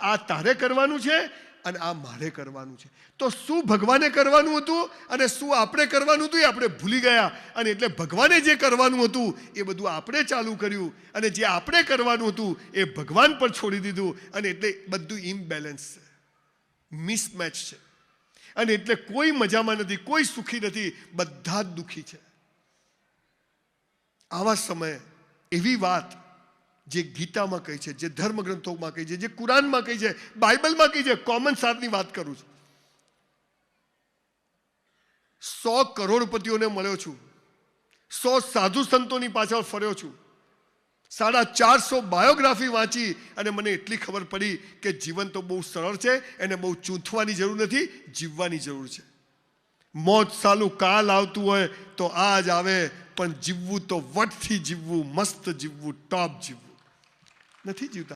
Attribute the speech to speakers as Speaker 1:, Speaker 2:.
Speaker 1: આ તારે કરવાનું છે અને આ મારે કરવાનું છે. તો શું ભગવાને કરવાનું હતું અને શું આપણે કરવાનું હતું એ આપણે ભૂલી ગયા. અને એટલે ભગવાને જે કરવાનું હતું એ બધું આપણે ચાલુ કર્યું અને જે આપણે કરવાનું હતું એ ભગવાન પર છોડી દીધું. અને એટલે બધું ઇમ્બેલેન્સ છે, મિસમેચ છે. અને એટલે કોઈ મજામાં નથી, કોઈ સુખી નથી, બધા જ દુઃખી છે. આવા સમયે એવી વાત જે ગીતામાં કહી છે, જે ધર્મગ્રંથોમાં કહી છે, જે કુરાનમાં કહી છે, બાઇબલમાં કહી છે, કોમન સેન્સની વાત કરું છું. 100 કરોડપતિઓને મળ્યો છું, 100 સાધુ સંતોની પાછળ ફર્યો છું, 450 બાયોગ્રાફી વાંચી અને મને એટલી ખબર પડી કે જીવન તો બહુ સરળ છે, એને બહુ ચૂંથવાની જરૂર નથી, જીવવાની જરૂર છે. મોત સાલું કાલ આવતું હોય તો આજ આવે, પણ જીવવું તો વટથી જીવવું, મસ્ત જીવવું, ટોપ જીવવું. નથી જીવતા.